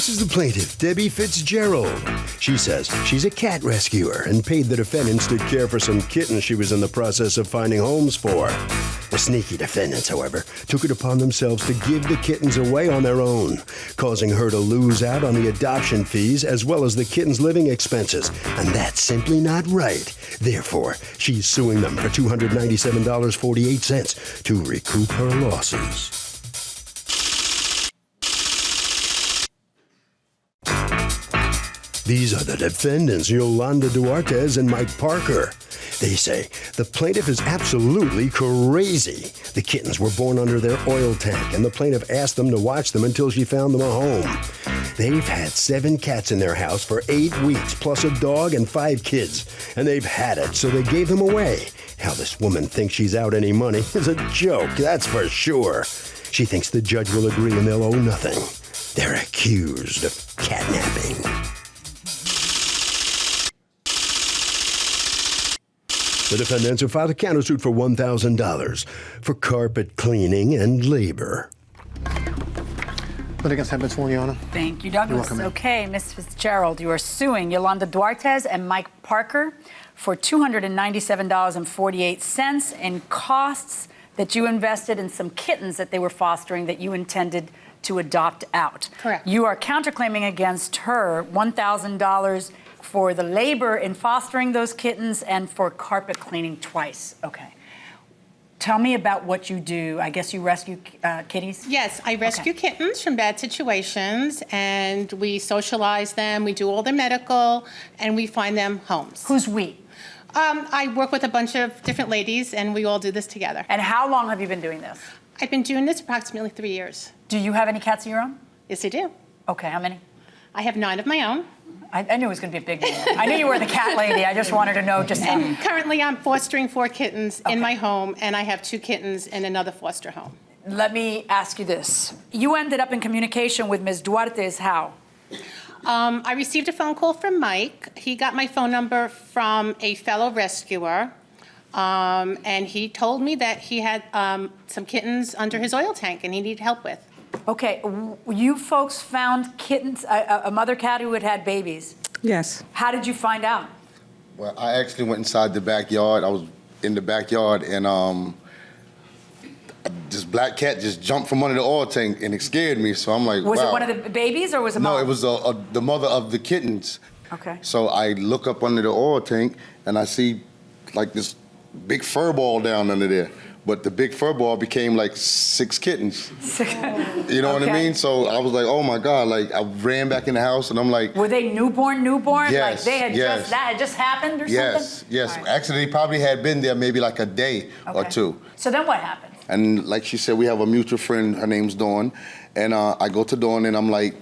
This is the plaintiff, Debbie Fitzgerald. She says she's a cat rescuer and paid the defendants to care for some kittens she was in the process of finding homes for. The sneaky defendants, however, took it upon themselves to give the kittens away on their own, causing her to lose out on the adoption fees as well as the kittens' living expenses. And that's simply not right. Therefore, she's suing them for $297.48 to recoup her losses. These are the defendants, Yolanda Duartez and Mike Parker. They say the plaintiff is absolutely crazy. The kittens were born under their oil tank, and the plaintiff asked them to watch them until she found them a home. They've had 7 cats in their house for 8 weeks, plus a dog and 5 kids, and they've had it, so they gave them away. How this woman thinks she's out any money is a joke, that's for sure. She thinks the judge will agree and they'll owe nothing. They're accused of catnapping. The defendants have filed a countersuit for $1,000 for carpet cleaning and labor. Litigants have been sworn, Your Honor. Thank you, Douglas. Okay, Ms. Fitzgerald, you are suing Yolanda Duartez and Mike Parker for $297.48 in costs that you invested in some kittens that they were fostering that you intended to adopt out. Correct. You are counterclaiming against her $1,000 for the labor in fostering those kittens and for carpet cleaning twice. Okay. Tell me about what you do. I guess you rescue kitties? Yes, I rescue kittens from bad situations, and we socialize them, we do all their medical, and we find them homes. Who's we? I work with a bunch of different ladies, and we all do this together. And how long have you been doing this? I've been doing this approximately 3 years. Do you have any cats of your own? Yes, I do. Okay, how many? I have 9 of my own. I knew it was going to be a big one. I knew you were the cat lady. I just wanted to know just how. And currently I'm fostering 4 kittens in my home, and I have 2 kittens in another foster home. Let me ask you this. You ended up in communication with Ms. Duartez how? I received a phone call from Mike. He got my phone number from a fellow rescuer, and he told me that he had some kittens under his oil tank and he needed help with. Okay, you folks found kittens, a mother cat who had had babies. Yes. How did you find out? Well, I actually went inside the backyard. I was in the backyard, and this black cat just jumped from under the oil tank, and it scared me. So I'm like, Was wow. it one of the babies or was it mom? No, it was the mother of the kittens. Okay. So I look up under the oil tank, and I see like this big fur ball down under there. But the big fur ball became like 6 kittens. You know what I mean? So I was like, oh my God, like I ran back in the house and I'm like. Were they newborn? Yes, Like they had yes. that had just happened or something? Yes. Right. Actually, they probably had been there maybe like a day or 2. So then what happened? And like she said, we have a mutual friend, her name's Dawn. And I go to Dawn and I'm like,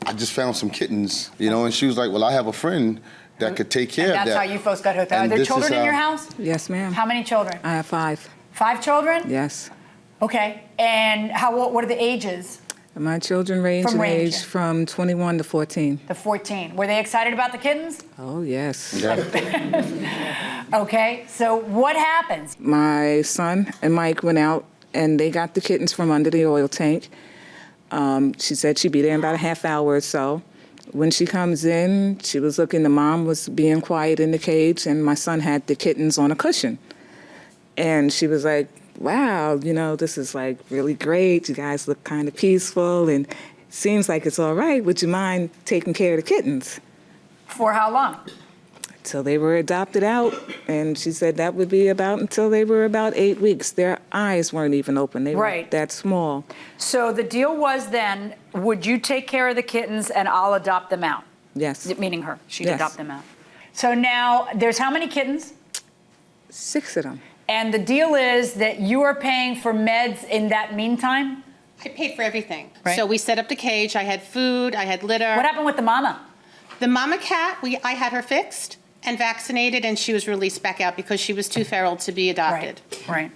I just found some kittens, you know? And she was like, well, I have a friend that could take care of that. And that's how you folks got hooked up. Are there children in your house? Yes, ma'am. How many children? I have 5. 5 children? Yes. Okay. And what are the ages? My children range in age from 21 to 14. The 14. Were they excited about the kittens? Oh, yes. Yeah. Okay. So what happens? My son and Mike went out, and they got the kittens from under the oil tank. She said she'd be there in about a half hour or so. When she comes in, she was looking, the mom was being quiet in the cage, and my son had the kittens on a cushion. And she was like, wow, you know, this is like really great. You guys look kind of peaceful and it seems like it's all right. Would you mind taking care of the kittens? For how long? Till they were adopted out. And she said that would be about until they were about 8 weeks. Their eyes weren't even open. They were that small. So the deal was then, would you take care of the kittens and I'll adopt them out? Yes. Meaning her. She'd adopt them out. So now there's how many kittens? 6 of them. And the deal is that you are paying for meds in that meantime? I paid for everything. Right. So we set up the cage, I had food, I had litter. What happened with the mama? The mama cat, I had her fixed and vaccinated, and she was released back out because she was too feral to be adopted. Right.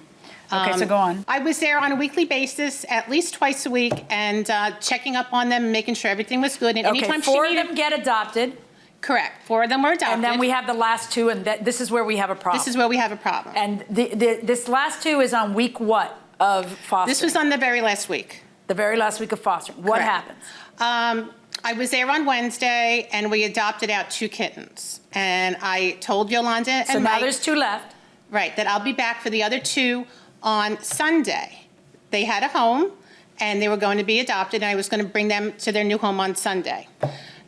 Okay, so go on. I was there on a weekly basis, at least twice a week, and checking up on them, making sure everything was good. And anytime 4 of them get adopted. Correct. 4 of them were adopted. And then we have the last 2, and this is where we have a problem. This is where we have a problem. And this last 2 is on week what of fostering? This was on the very last week. The very last week of fostering. What Correct. happens? I was there on Wednesday, and we adopted out 2 kittens. And I told Yolanda and So now Mike, there's 2 left. right, that I'll be back for the other 2 on Sunday. They had a home, and they were going to be adopted, and I was going to bring them to their new home on Sunday.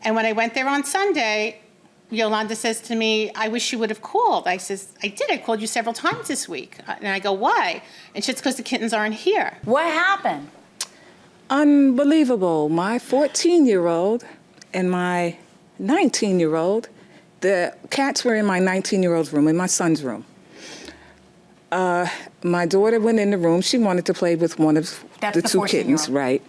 And when I went there on Sunday, Yolanda says to me, I wish you would have called. I says, I did. I called you several times this week. And I go, why? And she says, because the kittens aren't here. What happened? Unbelievable. My 14-year-old and my 19-year-old, the cats were in my 19-year-old's room, in my son's room. My daughter went in the room. She wanted to play with one of That's the the 2 14-year-old. kittens, right?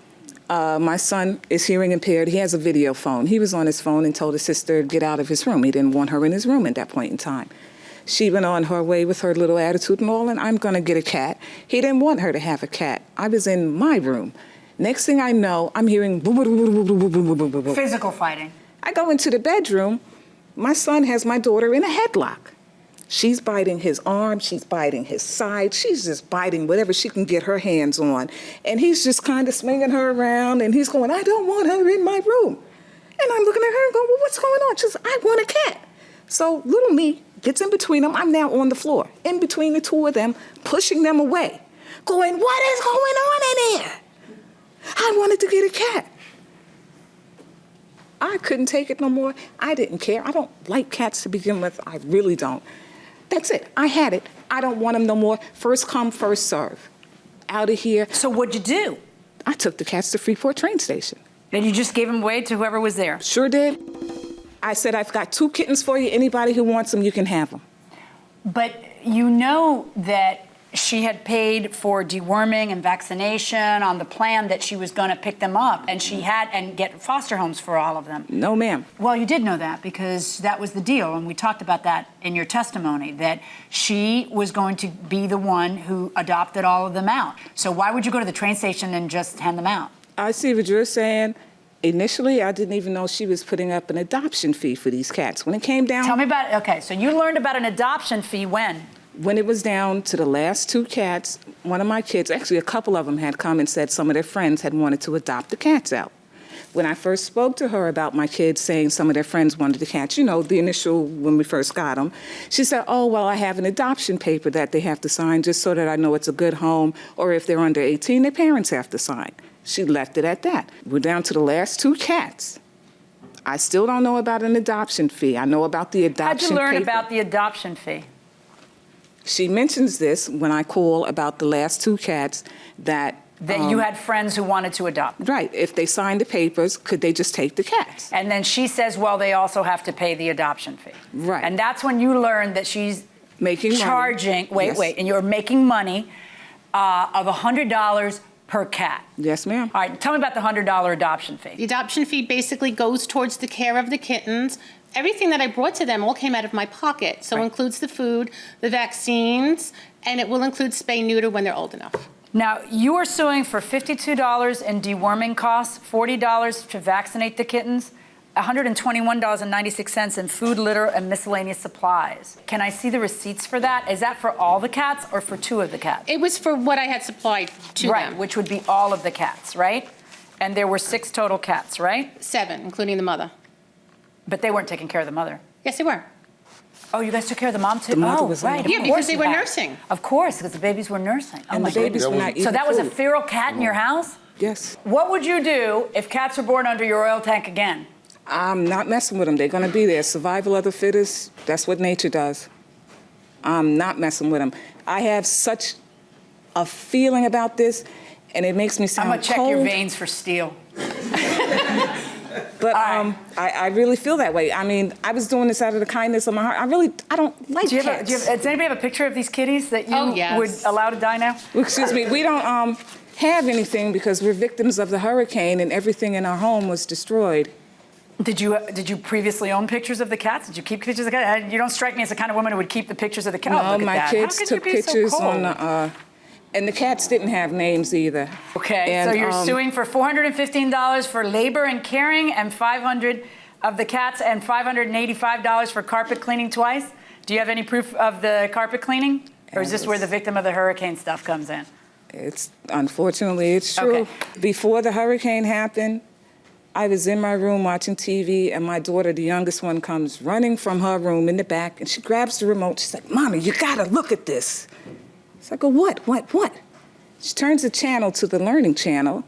My son is hearing impaired. He has a video phone. He was on his phone and told his sister to get out of his room. He didn't want her in his room at that point in time. She went on her way with her little attitude and all, and I'm going to get a cat. He didn't want her to have a cat. I was in my room. Next thing I know, I'm hearing Physical fighting. I go into the bedroom. My son has my daughter in a headlock. She's biting his arm. She's biting his side. She's just biting whatever she can get her hands on. And he's just kind of swinging her around, and he's going, I don't want her in my room. And I'm looking at her and going, well, what's going on? She says, I want a cat. So little me gets in between them. I'm now on the floor, in between the 2 of them, pushing them away, going, what is going on in here? I wanted to get a cat. I couldn't take it no more. I didn't care. I don't like cats to begin with. I really don't. That's it. I had it. I don't want them no more. First come, first serve. Out of here. So what'd you do? I took the cats to Freeport train station. Then you just gave them away to whoever was there? Sure did. I said, I've got 2 kittens for you. Anybody who wants them, you can have them. But you know that she had paid for deworming and vaccination on the plan that she was going to pick them up, and she had and get foster homes for all of them. No, ma'am. Well, you did know that because that was the deal, and we talked about that in your testimony, that she was going to be the one who adopted all of them out. So why would you go to the train station and just hand them out? I see what you're saying. Initially, I didn't even know she was putting up an adoption fee for these cats. When it came down... Tell me about it. Okay, so you learned about an adoption fee when? When it was down to the last 2 cats, one of my kids, actually a couple of them had come and said some of their friends had wanted to adopt the cats out. When I first spoke to her about my kids saying some of their friends wanted the cats, you know, the initial, when we first got them, she said, oh, well, I have an adoption paper that they have to sign just so that I know it's a good home, or if they're under 18, their parents have to sign. She left it at that. We're down to the last 2 cats. I still don't know about an adoption fee. I know about the adoption paper. How'd you learn about the adoption fee? She mentions this when I call about the last 2 cats that you had friends who wanted to adopt. Right. If they signed the papers, could they just take the cats? And then she says, well, they also have to pay the adoption fee. Right. And that's when you learned that she's making charging, money. Yes. and you're making money of $100 per cat. Yes, ma'am. All right, tell me about the $100 adoption fee. The adoption fee basically goes towards the care of the kittens. Everything that I brought to them all came out of my pocket. So it includes the food, the vaccines, and it will include spay-neuter when they're old enough. Now, you are suing for $52 in deworming costs, $40 to vaccinate the kittens, $121.96 in food, litter, and miscellaneous supplies. Can I see the receipts for that? Is that for all the cats or for 2 of the cats? It was for what I had supplied to Right, them. which would be all of the cats, right? And there were 6 total cats, right? 7, including the mother. But they weren't taking care of the mother. Yes, they were. Oh, you guys took care of the mom too? The mother oh, was in right. the Yeah, of because course they you were had. nursing. Of course, because the babies were nursing. Oh And my the babies goodness. were not eating So that was a food. feral cat in your house? Yes. What would you do if cats were born under your oil tank again? I'm not messing with them. They're going to be there. Survival of the fittest, that's what nature does. I'm not messing with them. I have such a feeling about this, and it makes me sound I'm going to check cold. your veins for steel. But right. I really feel that way. I mean, I was doing this out of the kindness of my heart. I don't like cats. Does anybody have a picture of these kitties that you Oh, yes. would allow to die now? Excuse me, we don't have anything because we're victims of the hurricane and everything in our home was destroyed. Did you previously own pictures of the cats? Did you keep pictures of the cats? You don't strike me as the kind of woman who would keep the pictures of the cats. No, Look at my that. kids How could took you be pictures so cold? on the, and the cats didn't have names either. Okay, And, so you're suing for $415 for labor and caring and $500 of the cats and $585 for carpet cleaning twice. Do you have any proof of the carpet cleaning? Or is this where the victim of the hurricane stuff comes in? Unfortunately, it's true. Okay. Before the hurricane happened, I was in my room watching TV, and my daughter, the youngest one, comes running from her room in the back, and she grabs the remote. She's like, "Mommy, you gotta look at this." It's like, what? She turns the channel to the Learning Channel,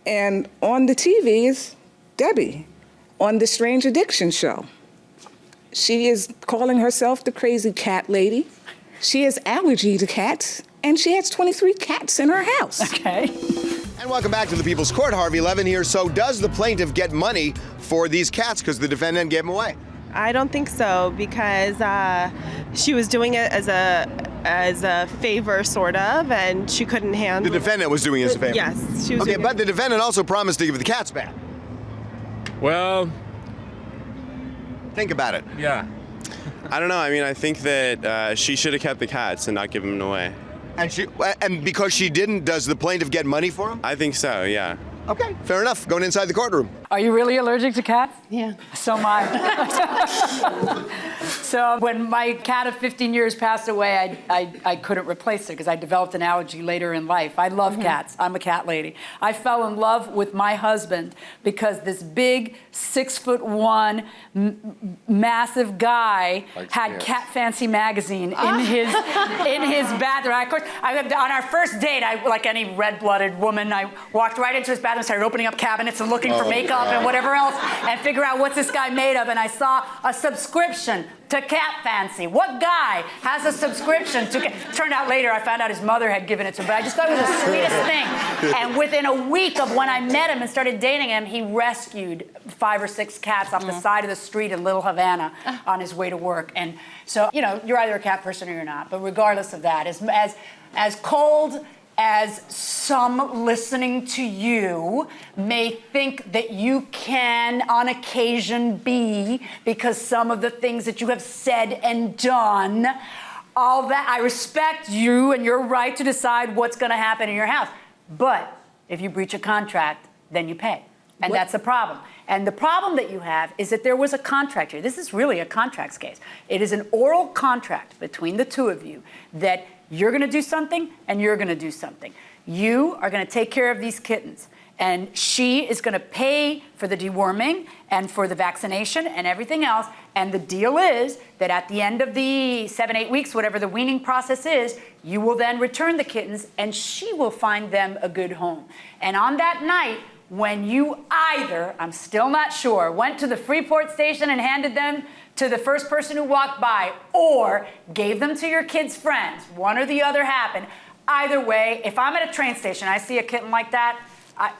and on the TV is Debbie on the Strange Addiction show. She is calling herself the crazy cat lady. She has allergy to cats, and she has 23 cats in her house. Okay. And welcome back to the People's Court. Harvey Levin here. So does the plaintiff get money for these cats because the defendant gave them away? I don't think so, because she was doing it as a favor, sort of, and she couldn't handle. The defendant was doing it as a favor? Yes, she was. Okay, doing but the defendant also promised to give the cats back. Well, think about it. Yeah. I don't know. I mean, I think that she should have kept the cats and not given them away. And because she didn't, does the plaintiff get money for them? I think so, yeah. Okay, fair enough. Going inside the courtroom. Are you really allergic to cats? Yeah. So am I. So when my cat of 15 years passed away, I couldn't replace it because I developed an allergy later in life. I love cats. I'm a cat lady. I fell in love with my husband because this big 6'1" massive guy had Cat Fancy magazine in his bathroom. Of course, on our first date, like any red-blooded woman, I walked right into his bathroom, started opening up cabinets and looking for makeup and whatever else, and figure out what's this guy made of. And I saw a subscription to Cat Fancy. What guy has a subscription to Cat? Turned out later, I found out his mother had given it to him, but I just thought it was the sweetest thing. And within a week of when I met him and started dating him, he rescued 5 or 6 cats off the side of the street in Little Havana on his way to work. And so, you know, you're either a cat person or you're not. But regardless of that, as cold as some listening to you may think that you can on occasion be, because some of the things that you have said and done, all that, I respect you and your right to decide what's going to happen in your house. But if you breach a contract, then you pay. And that's the problem. And the problem that you have is that there was a contract here. This is really a contracts case. It is an oral contract between the two of you that you're going to do something and you're going to do something. You are going to take care of these kittens. And she is going to pay for the deworming and for the vaccination and everything else. And the deal is that at the end of the 7-8 weeks, whatever the weaning process is, you will then return the kittens and she will find them a good home. And on that night, when you either, I'm still not sure, went to the Freeport station and handed them to the first person who walked by, or gave them to your kids' friends, one or the other happened. Either way, if I'm at a train station, I see a kitten like that,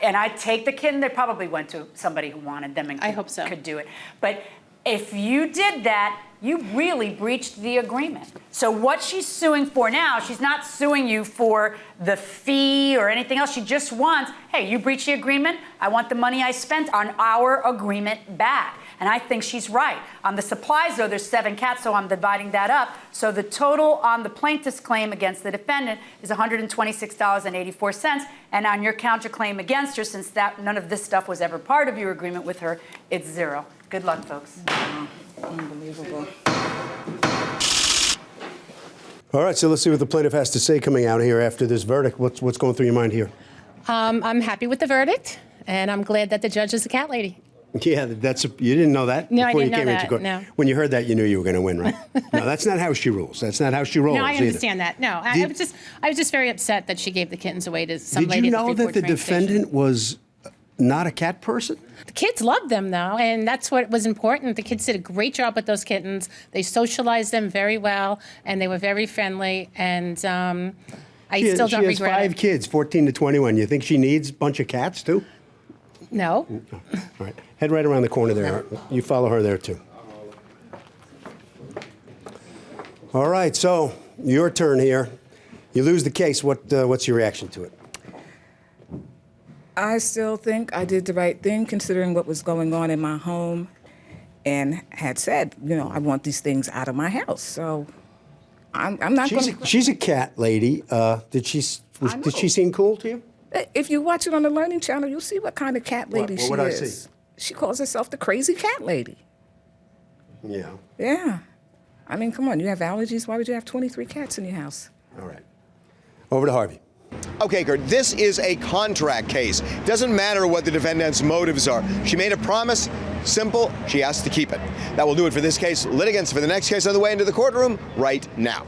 and I take the kitten, they probably went to somebody who wanted them and I hope so. could do it. But if you did that, you really breached the agreement. So what she's suing for now, she's not suing you for the fee or anything else. She just wants, hey, you breached the agreement. I want the money I spent on our agreement back. And I think she's right. On the supplies, though, there's 7 cats, so I'm dividing that up. So the total on the plaintiff's claim against the defendant is $126.84. And on your counterclaim against her, since none of this stuff was ever part of your agreement with her, it's 0. Good luck, folks. Unbelievable. All right, so let's see what the plaintiff has to say coming out here after this verdict. What's going through your mind here? I'm happy with the verdict, and I'm glad that the judge is a cat lady. Yeah, you didn't know that No, I before didn't you came know into that, court. no. When you heard that, you knew you were going to win, right? No, that's not how she rules. That's not how she rolls. No, I either. understand that. No, I was just very upset that she gave the kittens away to some lady Did you at the know that Freeport the train station. defendant was not a cat person? The kids loved them, though, and that's what was important. The kids did a great job with those kittens. They socialized them very well, and they were very friendly, and I still don't regret it. She has 5 kids, 14 to 21. You think she needs a bunch of cats, too? No. All right. Head right around the corner there. You follow her there, too. All right, so your turn here. You lose the case. What's your reaction to it? I still think I did the right thing considering what was going on in my home, and had said, you know, I want these things out of my house. So I'm not going to... She's a cat lady. Did she seem cool to you? If you watch it on the Learning Channel, you'll see what kind of cat lady she is. What would I see? She calls herself the crazy cat lady. Yeah. Yeah. I mean, come on, you have allergies. Why would you have 23 cats in your house? All right. Over to Harvey. Okay, Kurt, this is a contract case. Doesn't matter what the defendant's motives are. She made a promise. Simple. She has to keep it. That will do it for this case. Litigants for the next case on the way into the courtroom right now.